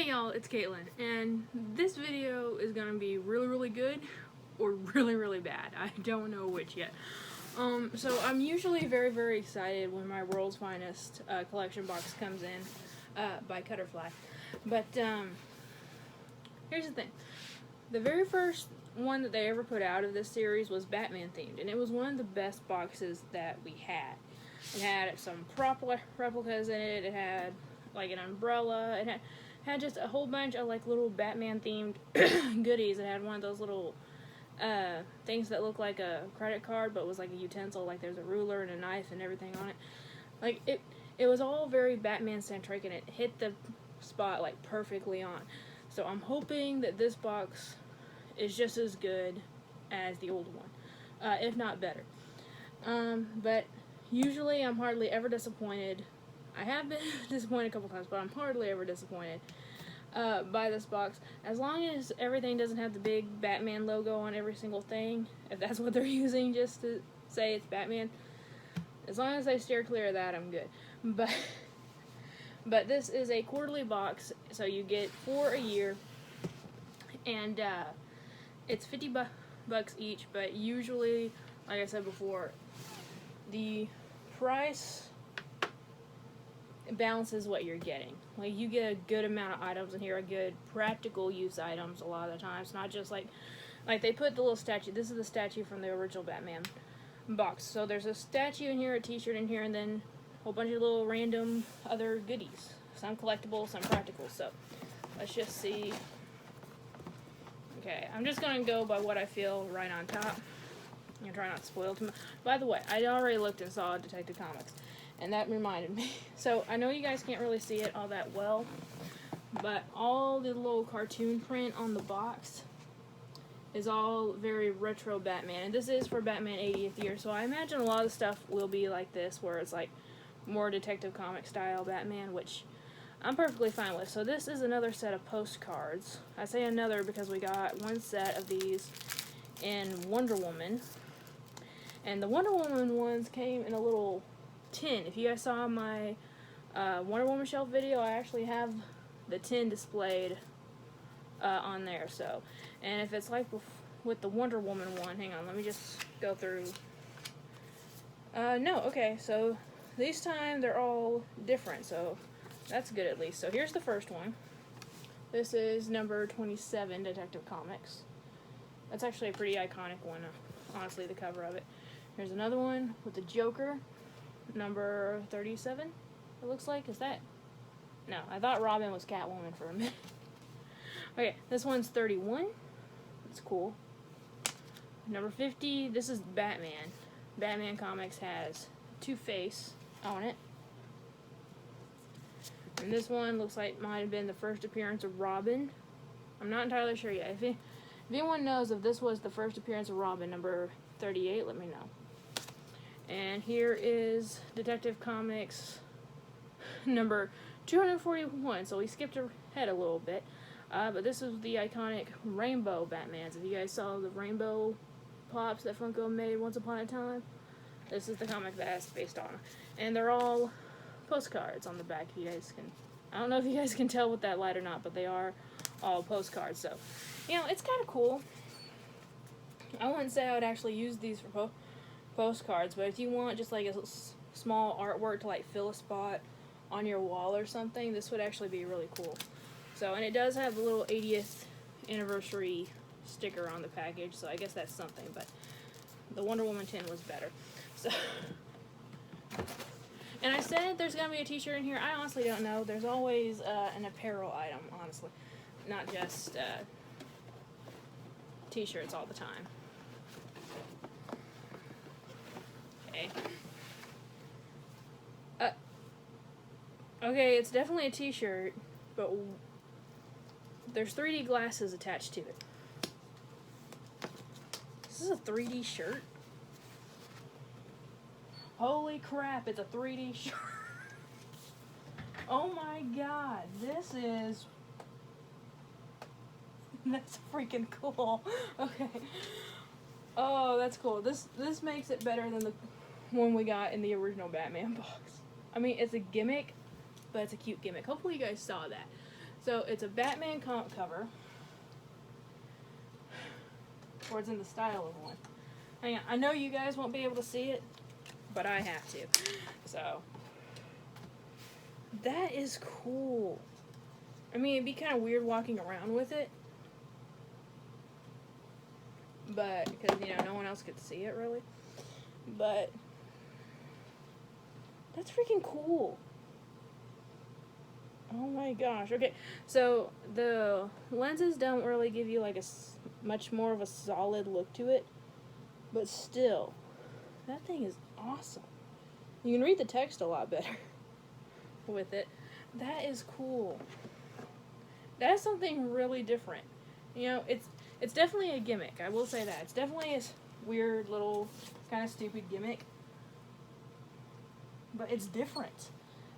Hey y'all, it's Caitlin, and this video is gonna be really good or really bad. I don't know which yet. So I'm usually very excited when my World's Finest collection box comes in by Cutterfly. But here's the thing. The very first one that they ever put out of this series was Batman themed, and it was one of the best boxes that we had. It had some prop replicas in it, it had like an umbrella, it had just a whole bunch of like little Batman themed goodies. It had one of those little things that look like a credit card but was like a utensil, like there's a ruler and a knife and everything on it. Like it was all very Batman centric, and it hit the spot like perfectly on. So I'm hoping that this box is just as good as the old one, if not better. But usually I'm hardly ever disappointed. I have been disappointed a couple times, but I'm hardly ever disappointed by this box. As long as everything doesn't have the big Batman logo on every single thing, if that's what they're using just to say it's Batman. As long as they steer clear of that, I'm good. But this is a quarterly box, so you get 4 a year, and it's 50 bucks each, but usually, like I said before, the price balances what you're getting. Like, you get a good amount of items in here, a good practical use items a lot of the times, not just like they put the little statue. This is the statue from the original Batman box. So there's a statue in here, a t-shirt in here, and then a whole bunch of little random other goodies. Some collectible, some practical. So let's just see. Okay, I'm just gonna go by what I feel right on top. I'm gonna try not to spoil too much. By the way, I already looked and saw Detective Comics, and that reminded me. So I know you guys can't really see it all that well, but all the little cartoon print on the box is all very retro Batman, and this is for Batman 80th year, so I imagine a lot of the stuff will be like this, where it's like more Detective Comic style Batman, which I'm perfectly fine with. So this is another set of postcards. I say another because we got one set of these in Wonder Woman, and the Wonder Woman ones came in a little tin. If you guys saw my Wonder Woman shelf video, I actually have the tin displayed on there. So, and if it's like with the Wonder Woman one, hang on, let me just go through. No, okay, so this time they're all different, so that's good at least. So here's the first one. This is number 27, Detective Comics. That's actually a pretty iconic one, honestly, the cover of it. Here's another one with the Joker, number 37, it looks like. Is that? No, I thought Robin was Catwoman for a minute. Okay, this one's 31. It's cool. Number 50, this is Batman. Batman Comics has Two-Face on it. And this one looks like might have been the first appearance of Robin. I'm not entirely sure yet. If anyone knows if this was the first appearance of Robin, number 38, let me know. And here is Detective Comics number 241. So we skipped ahead a little bit. But this is the iconic rainbow Batmans. If you guys saw the rainbow pops that Funko made once upon a time, this is the comic that's based on. And they're all postcards on the back. If you guys can, I don't know if you guys can tell with that light or not, but they are all postcards. So, you know, it's kind of cool. I wouldn't say I would actually use these for postcards, but if you want just like a small artwork to like fill a spot on your wall or something, this would actually be really cool. So, and it does have the little 80th anniversary sticker on the package, so I guess that's something, but the Wonder Woman tin was better. So, and I said there's gonna be a t-shirt in here. I honestly don't know. There's always an apparel item, honestly, not just t-shirts all the time. Okay. Okay, it's definitely a t-shirt, but there's 3D glasses attached to it. This is a 3D shirt? Holy crap, it's a 3D shirt. Oh my god, this is... That's freaking cool. Okay. Oh, that's cool. This makes it better than the one we got in the original Batman box. I mean, it's a gimmick, but it's a cute gimmick. Hopefully you guys saw that. So it's a Batman comic cover, or it's in the style of one. Hang on, I know you guys won't be able to see it, but I have to. So that is cool. I mean, it'd be kind of weird walking around with it, but because no one else could see it really. But that's freaking cool. Oh my gosh. Okay, so the lenses don't really give you like much more of a solid look to it, but still, that thing is awesome. You can read the text a lot better with it. That is cool. That's something really different. It's definitely a gimmick. I will say that. It's definitely a weird little kind of stupid gimmick, but it's different.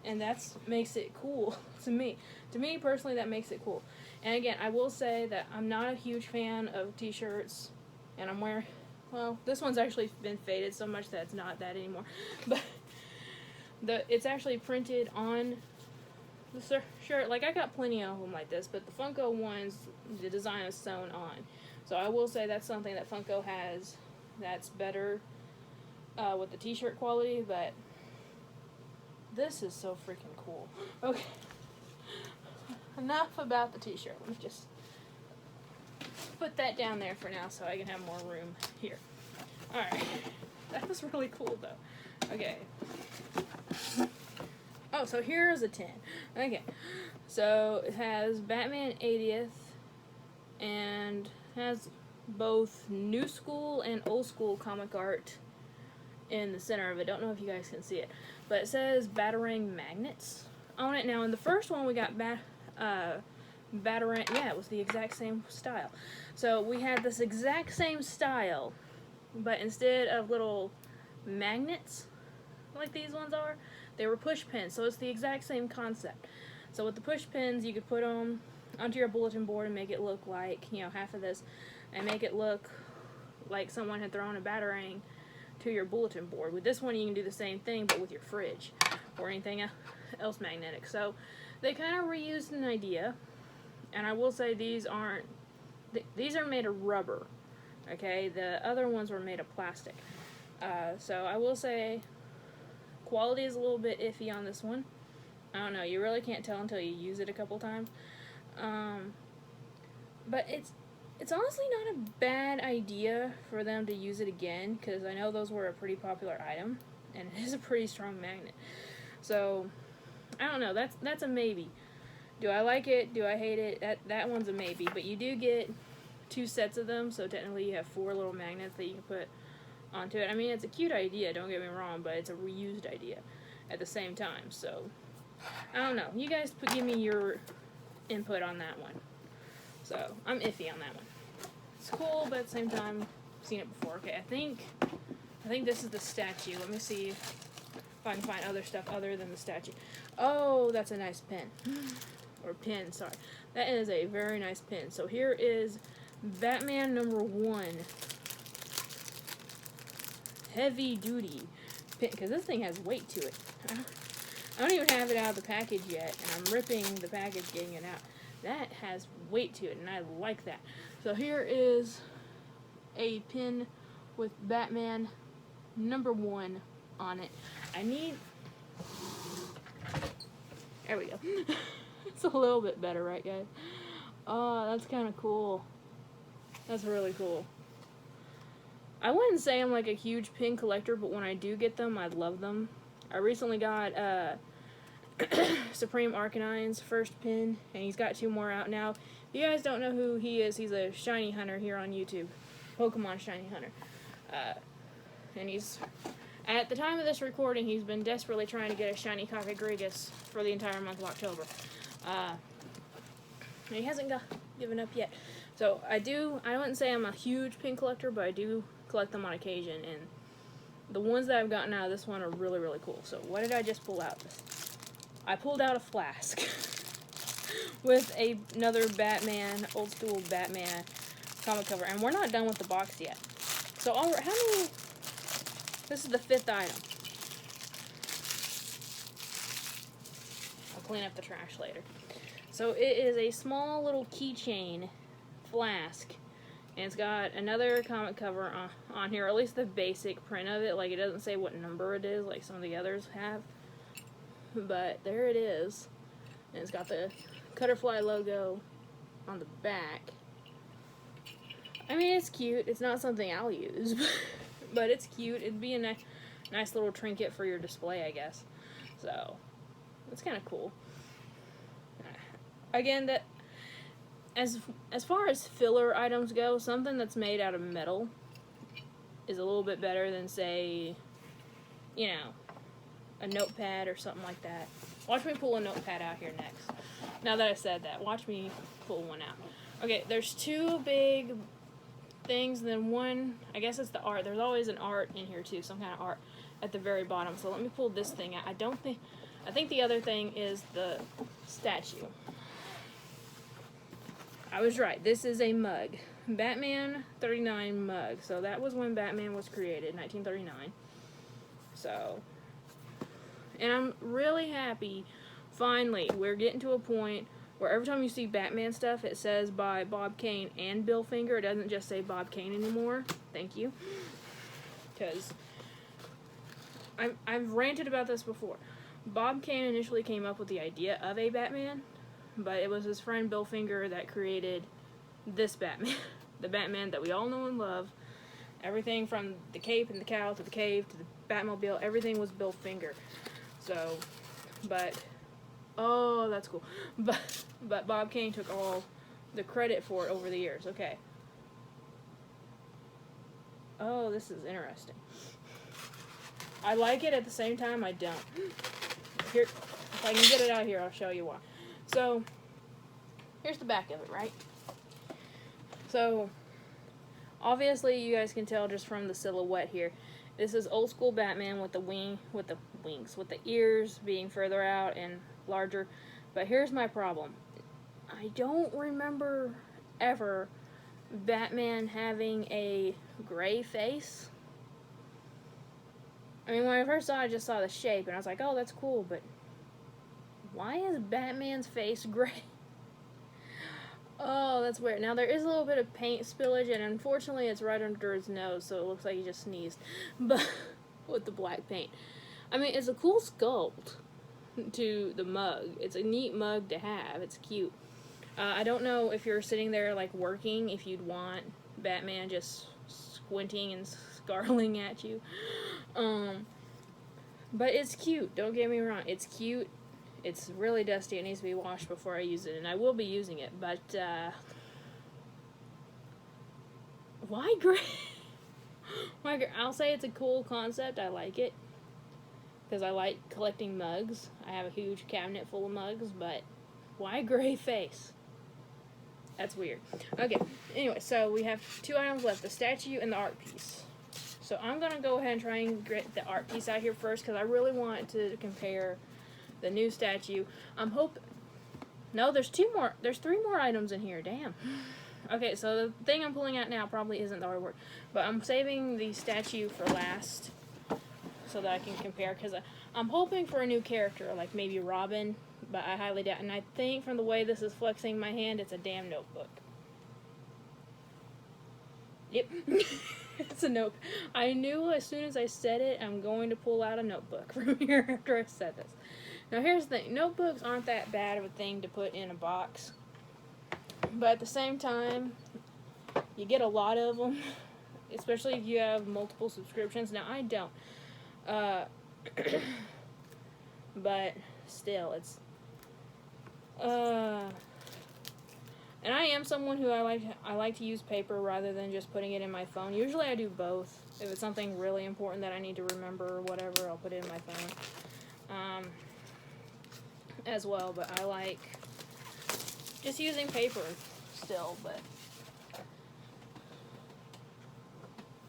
And that makes it cool to me. To me personally, that makes it cool. And again, I will say that I'm not a huge fan of t-shirts, and I'm wearing, well, this one's actually been faded so much that it's not that anymore. But it's actually printed on the shirt. Like, I got plenty of them like this, but the Funko ones, the design is sewn on. So I will say that's something that Funko has that's better with the t-shirt quality, but this is so freaking cool. Okay. Enough about the t-shirt. Let me just put that down there for now so I can have more room here. Alright. That was really cool though. Okay. Oh, so here's a 10. Okay. So it has Batman 80th and has both new school and old school comic art in the center of it. Don't know if you guys can see it, but it says Batarang magnets on it. Now in the first one we got Batarang, yeah, it was the exact same style. So we had this exact same style, but instead of little magnets like these ones are, they were push pins. So it's the exact same concept. So with the push pins, you could put them onto your bulletin board and make it look like, half of this, and make it look like someone had thrown a Batarang to your bulletin board. With this one, you can do the same thing, but with your fridge or anything else magnetic. So they kind of reused an idea, and I will say these are made of rubber. Okay, the other ones were made of plastic. So I will say quality is a little bit iffy on this one. I don't know, you really can't tell until you use it a couple times. But it's honestly not a bad idea for them to use it again, because I know those were a pretty popular item, and it is a pretty strong magnet. So, I don't know, that's a maybe. Do I like it? Do I hate it? That one's a maybe, but you do get 2 sets of them, so technically you have 4 little magnets that you can put onto it. I mean, it's a cute idea, don't get me wrong, but it's a reused idea at the same time, so I don't know. You guys give me your input on that one. So, I'm iffy on that one. It's cool, but at the same time, I've seen it before. Okay, I think this is the statue. Let me see if I can find other stuff other than the statue. Oh, that's a nice pin. Or pin, sorry. That is a very nice pin. So here is Batman #1. Heavy duty pin, because this thing has weight to it. I don't even have it out of the package yet, and I'm ripping the package getting it out. That has weight to it, and I like that. So here is a pin with Batman #1 on it. There we go. It's a little bit better, right, guys? Oh, that's kind of cool. That's really cool. I wouldn't say I'm like a huge pin collector, but when I do get them, I love them. I recently got Supreme Arcanine's first pin, and he's got 2 more out now. If you guys don't know who he is, he's a shiny hunter here on YouTube. Pokemon shiny hunter. And he's, at the time of this recording, he's been desperately trying to get a shiny Kakagrigus for the entire month of October. And he hasn't given up yet. So I wouldn't say I'm a huge pin collector, but I do collect them on occasion, and the ones that I've gotten out of this one are really, really cool. So what did I just pull out? I pulled out a flask with another Batman, old school Batman comic cover, and we're not done with the box yet. So how many? This is the 5th item. I'll clean up the trash later. So it is a small little keychain flask. And it's got another comic cover on here, or at least the basic print of it. Like, it doesn't say what number it is, like some of the others have. But there it is. And it's got the Cutterfly logo on the back. I mean, it's cute. It's not something I'll use, but it's cute. It'd be a nice little trinket for your display, I guess. So, it's kind of cool. Again, that as far as filler items go, something that's made out of metal is a little bit better than, say, you know, a notepad or something like that. Watch me pull a notepad out here next. Now that I said that, watch me pull one out. Okay, there's two big things, and then one, I guess it's the art. There's always an art in here too, some kind of art at the very bottom. So let me pull this thing out. I think the other thing is the statue. I was right. This is a mug. Batman 39 mug. So that was when Batman was created, 1939. So, and I'm really happy, finally, we're getting to a point where every time you see Batman stuff, it says by Bob Kane and Bill Finger. It doesn't just say Bob Kane anymore. Thank you. Because I've ranted about this before. Bob Kane initially came up with the idea of a Batman, but it was his friend Bill Finger that created this Batman. The Batman that we all know and love. Everything from the cape and the cowl to the cave to the Batmobile, everything was Bill Finger. So, but, oh, that's cool. But Bob Kane took all the credit for it over the years. Okay. Oh, this is interesting. I like it, at the same time I don't. Here, if I can get it out here, I'll show you why. So, here's the back of it, right? So, obviously you guys can tell just from the silhouette here. This is old school Batman with the with the ears being further out and larger. But here's my problem. I don't remember ever Batman having a gray face. I mean, when I first saw it, I just saw the shape, and I was like, oh, that's cool, but why is Batman's face gray? Oh, that's weird. Now, there is a little bit of paint spillage, and unfortunately, it's right under his nose, so it looks like he just sneezed. But with the black paint. I mean, it's a cool sculpt to the mug. It's a neat mug to have. It's cute. I don't know if you're sitting there, like, working, if you'd want Batman just squinting and snarling at you. But it's cute. Don't get me wrong. It's cute. It's really dusty. It needs to be washed before I use it, and I will be using it, but, why gray? Why gray? I'll say it's a cool concept. I like it, because I like collecting mugs. I have a huge cabinet full of mugs, but why gray face? That's weird. Okay, anyway, so we have two items left, the statue and the art piece. So I'm going to go ahead and try and get the art piece out here first, because I really want to compare the new statue. No, there's three more items in here, damn. Okay, so the thing I'm pulling out now probably isn't the artwork, but I'm saving the statue for last, so that I can compare, because I'm hoping for a new character, like maybe Robin, but I highly doubt, and I think from the way this is flexing my hand, it's a damn notebook. Yep. It's a notebook. I knew as soon as I said it, I'm going to pull out a notebook from here after I said this. Now here's the thing, notebooks aren't that bad of a thing to put in a box, but at the same time, you get a lot of them, especially if you have multiple subscriptions. Now I don't, but still, it's, and I am someone who I like to use paper rather than just putting it in my phone. Usually I do both. If it's something really important that I need to remember or whatever, I'll put it in my phone. As well, but I like just using paper still, but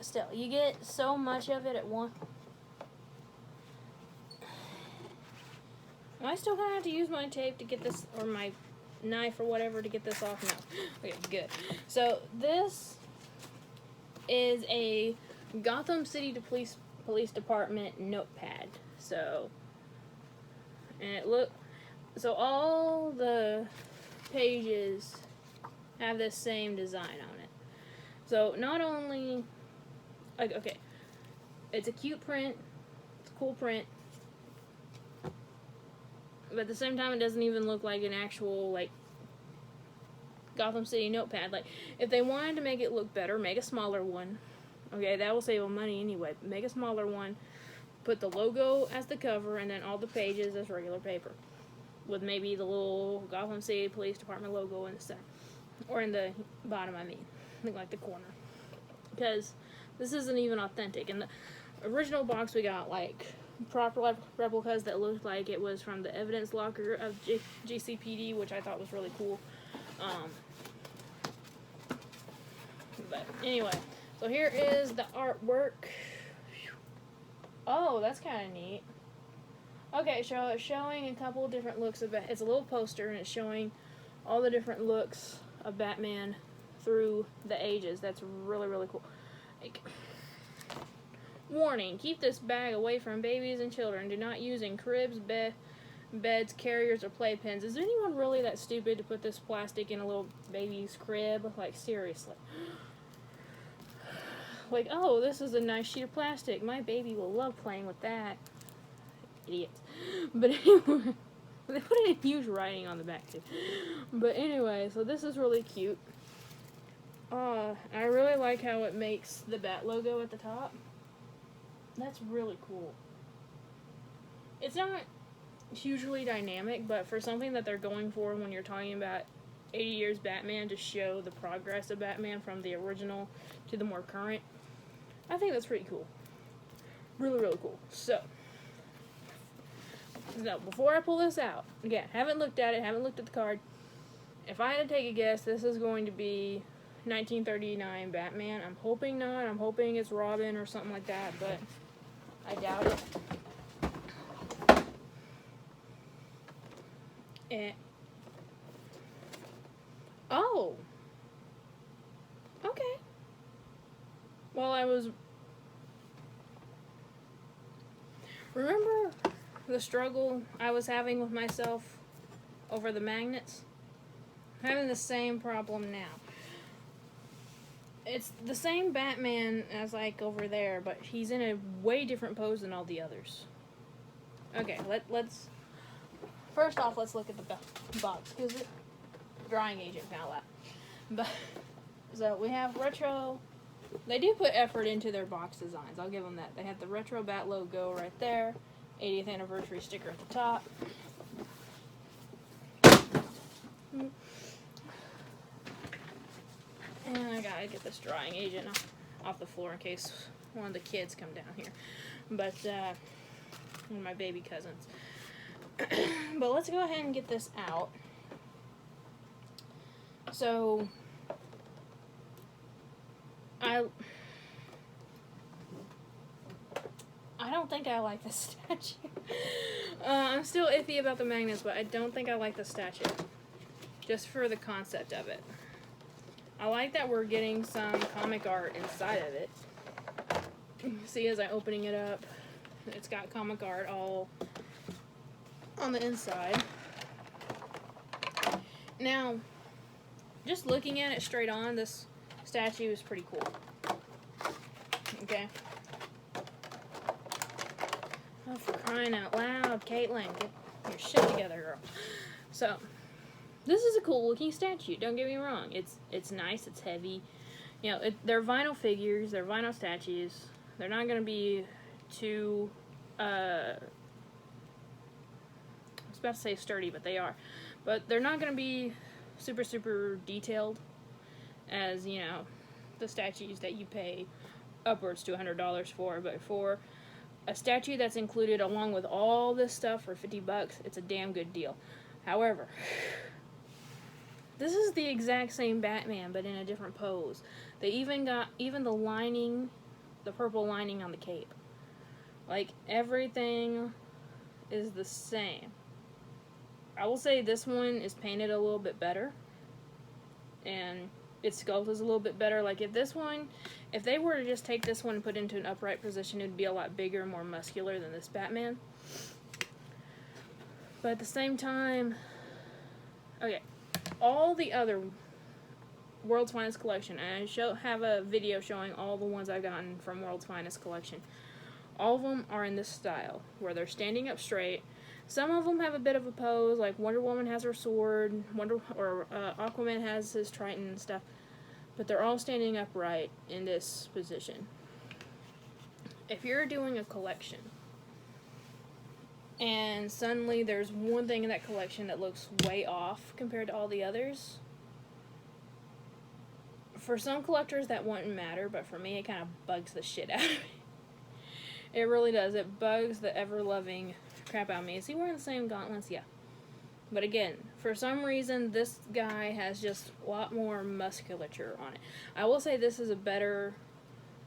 still, you get so much of it at once. Am I still gonna have to use my tape to get this, or my knife or whatever to get this off? No. Okay, good. So this is a Gotham City Police Department notepad. So, and so all the pages have this same design on it. So not only, like, okay, it's a cute print, it's a cool print, but at the same time it doesn't even look like an actual, like, Gotham City notepad. Like, if they wanted to make it look better, make a smaller one. Okay, that will save them money anyway. Make a smaller one, put the logo as the cover, and then all the pages as regular paper, with maybe the little Gotham City Police Department logo in the center, or in the bottom, I mean, like the corner, because this isn't even authentic. In the original box, we got, like, proper replicas that looked like it was from the evidence locker of GCPD, which I thought was really cool. But anyway, so here is the artwork. Oh, that's kind of neat. Okay, so it's showing a couple of different looks of it's a little poster, and it's showing all the different looks of Batman through the ages. That's really, really cool. Like, warning, keep this bag away from babies and children. Do not use in cribs, beds, carriers, or playpens. Is anyone really that stupid to put this plastic in a little baby's crib? Like, seriously. Like, oh, this is a nice sheet of plastic. My baby will love playing with that. Idiots. But anyway, they put it in huge writing on the back, too. But anyway, so this is really cute. I really like how it makes the Bat logo at the top. That's really cool. It's not hugely dynamic, but for something that they're going for when you're talking about 80 years Batman, to show the progress of Batman from the original to the more current, I think that's pretty cool. Really, really cool. So, before I pull this out, again, haven't looked at it, haven't looked at the card. If I had to take a guess, this is going to be 1939 Batman. I'm hoping not. I'm hoping it's Robin or something like that, but I doubt it. And oh, okay. Well, remember the struggle I was having with myself over the magnets? I'm having the same problem now. It's the same Batman as, like, over there, but he's in a way different pose than all the others. Okay, let's first off, let's look at the box, because the drying agent found that. But so we have retro. They do put effort into their box designs. I'll give them that. They have the retro Bat logo right there, 80th anniversary sticker at the top. And I gotta get this drying agent off the floor in case one of the kids come down here. But one of my baby cousins. But let's go ahead and get this out. So I don't think I like the statue. I'm still iffy about the magnets, but I don't think I like the statue. Just for the concept of it. I like that we're getting some comic art inside of it. See, as I'm opening it up, it's got comic art all on the inside. Now, just looking at it straight on, this statue is pretty cool. Okay? Oh, for crying out loud, Caitlin, get your shit together, girl. So, this is a cool looking statue, don't get me wrong. It's nice, it's heavy. You know, they're vinyl figures, they're vinyl statues. They're not going to be too, I was about to say sturdy, but they are. But they're not going to be super, super detailed as, you know, the statues that you pay upwards to $100 for. But for a statue that's included along with all this stuff for $50, it's a damn good deal. However, this is the exact same Batman, but in a different pose. They even got the lining, the purple lining on the cape. Like, everything is the same. I will say this one is painted a little bit better. And its sculpt is a little bit better. Like, if they were to just take this one and put it into an upright position, it would be a lot bigger and more muscular than this Batman. But at the same time, okay, all the other World's Finest collection, and I have a video showing all the ones I've gotten from World's Finest collection. All of them are in this style, where they're standing up straight. Some of them have a bit of a pose, like Wonder Woman has her sword, Aquaman has his trident and stuff, but they're all standing upright in this position. If you're doing a collection, and suddenly there's one thing in that collection that looks way off compared to all the others, for some collectors that wouldn't matter, but for me it kind of bugs the shit out of me. It really does. It bugs the ever-loving crap out of me. Is he wearing the same gauntlets? Yeah. But again, for some reason, this guy has just a lot more musculature on it. I will say this is a better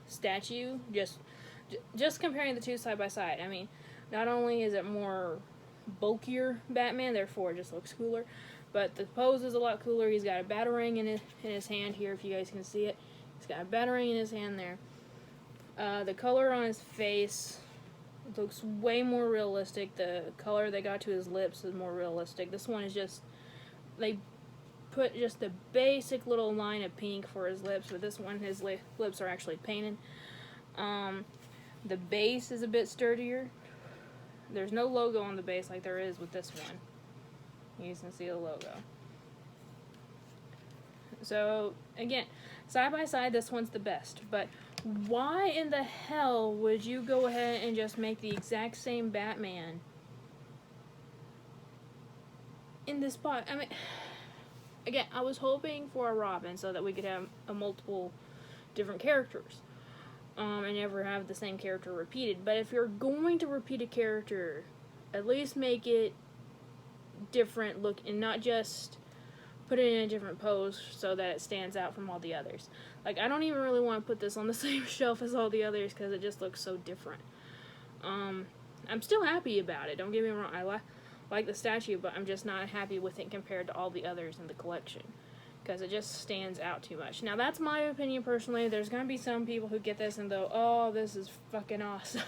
statue, just comparing the two side by side. I mean, not only is it more bulkier Batman, therefore it just looks cooler, but the pose is a lot cooler. He's got a batarang in his hand here, if you guys can see it. He's got a batarang in his hand there. The color on his face looks way more realistic. The color they got to his lips is more realistic. This one is just, they put just a basic little line of pink for his lips, but this one his lips are actually painted. The base is a bit sturdier. There's no logo on the base like there is with this one. You can see the logo. So, again, side by side, this one's the best, but why in the hell would you go ahead and just make the exact same Batman in this spot? I mean, again, I was hoping for a Robin so that we could have a multiple different characters, and never have the same character repeated. But if you're going to repeat a character, at least make it different look, and not just put it in a different pose so that it stands out from all the others. Like, I don't even really want to put this on the same shelf as all the others because it just looks so different. I'm still happy about it, don't get me wrong. I like the statue, but I'm just not happy with it compared to all the others in the collection because it just stands out too much. Now, that's my opinion personally. There's going to be some people who get this and go, oh, this is fucking awesome.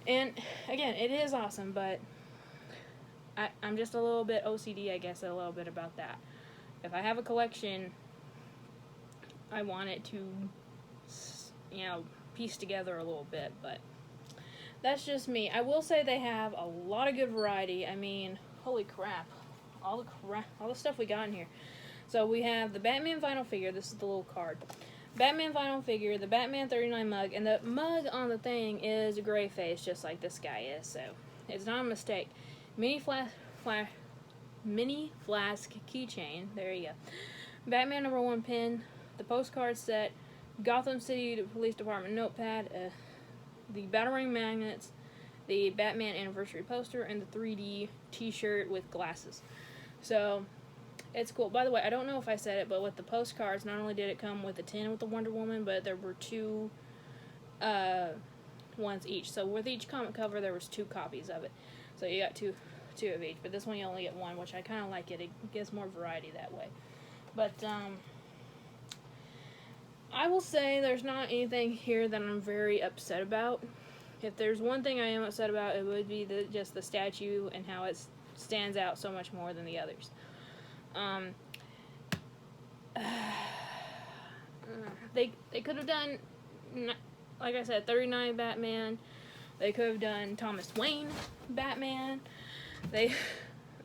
And, again, it is awesome, but I'm just a little bit OCD, I guess, a little bit about that. If I have a collection, I want it to, piece together a little bit, but that's just me. I will say they have a lot of good variety. I mean, holy crap. All the stuff we got in here. So we have the Batman vinyl figure. This is the little card. Batman vinyl figure, the Batman 39 mug, and the mug on the thing is a gray face, just like this guy is, so it's not a mistake. Mini flask keychain. There you go. Batman #1 pin. The postcard set. Gotham City Police Department notepad. The Batarang magnets. The Batman anniversary poster, and the 3D T-shirt with glasses. So it's cool. By the way, I don't know if I said it, but with the postcards, not only did it come with a tin with the Wonder Woman, but there were two ones each. So with each comic cover, there was 2 copies of it. So you got two of each, but this one you only get 1, which I kind of like it. It gives more variety that way. But I will say there's not anything here that I'm very upset about. If there's one thing I am upset about, it would be just the statue and how it stands out so much more than the others. They could have done, like I said, 39 Batman. They could have done Thomas Wayne Batman. They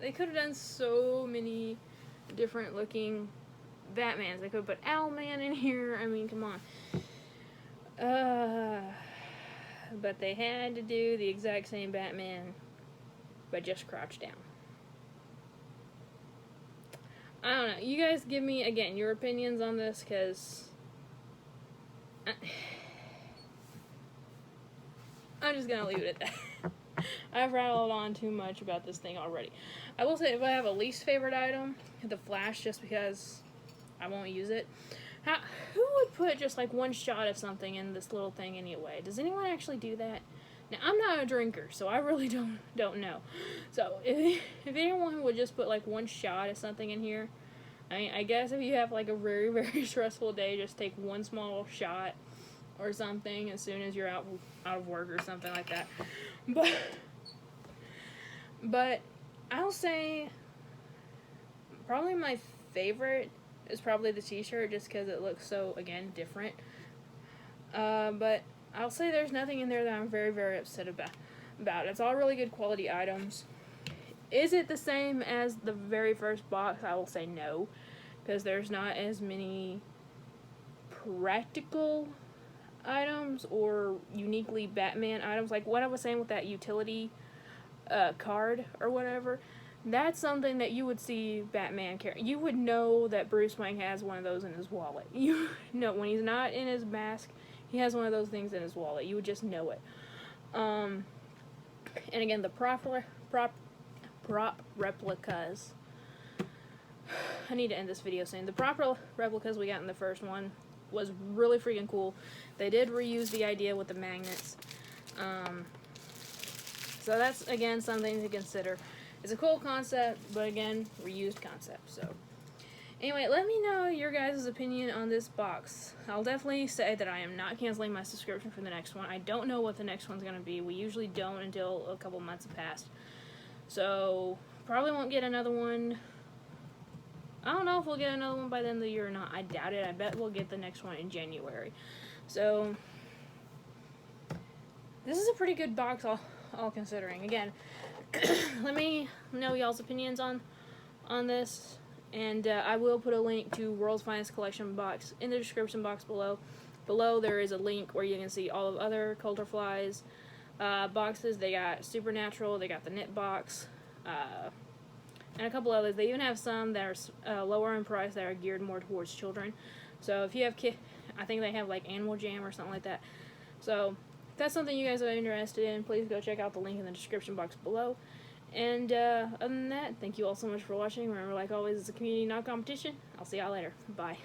could have done so many different looking Batmans. They could have put Owlman in here. I mean, come on. But they had to do the exact same Batman, but just crouched down. I don't know. You guys give me, again, your opinions on this, because I'm just going to leave it at that. I've rattled on too much about this thing already. I will say, if I have a least favorite item, the Flash, just because I won't use it. Who would put just like one shot of something in this little thing anyway? Does anyone actually do that? Now, I'm not a drinker, so I really don't know. So, if anyone would just put like one shot of something in here, I guess if you have like a very, very stressful day, just take one small shot or something as soon as you're out of work or something like that. But I'll say Probably my favorite is probably the t-shirt, just because it looks so, again, different. But I'll say there's nothing in there that I'm very, very upset about. It's all really good quality items. Is it the same as the very first box? I will say no, because there's not as many practical items or uniquely Batman items. Like what I was saying with that utility card or whatever, that's something that you would see Batman carry. You would know that Bruce Wayne has one of those in his wallet. You know, when he's not in his mask, he has one of those things in his wallet. You would just know it. And again, the prop replicas. I need to end this video soon. The prop replicas we got in the first one was really freaking cool. They did reuse the idea with the magnets. So that's, again, something to consider. It's a cool concept, but again, reused concept. So anyway, let me know your guys' opinion on this box. I'll definitely say that I am not canceling my subscription for the next one. I don't know what the next one's going to be. We usually don't until a couple months have passed. So probably won't get another one. I don't know if we'll get another one by the end of the year or not. I doubt it. I bet we'll get the next one in January. So this is a pretty good box, all considering. Again, let me know y'all's opinions on this, and I will put a link to World's Finest Collection box in the description box below. Below there is a link where you can see all of other Coulter Flies boxes. They got Supernatural, they got the knit box, and a couple others. They even have some that are lower in price that are geared more towards children. So if you have kids, I think they have like Animal Jam or something like that. So if that's something you guys are interested in, please go check out the link in the description box below. And other than that, thank you all so much for watching. Remember, like always, it's a community, not competition. I'll see y'all later. Bye.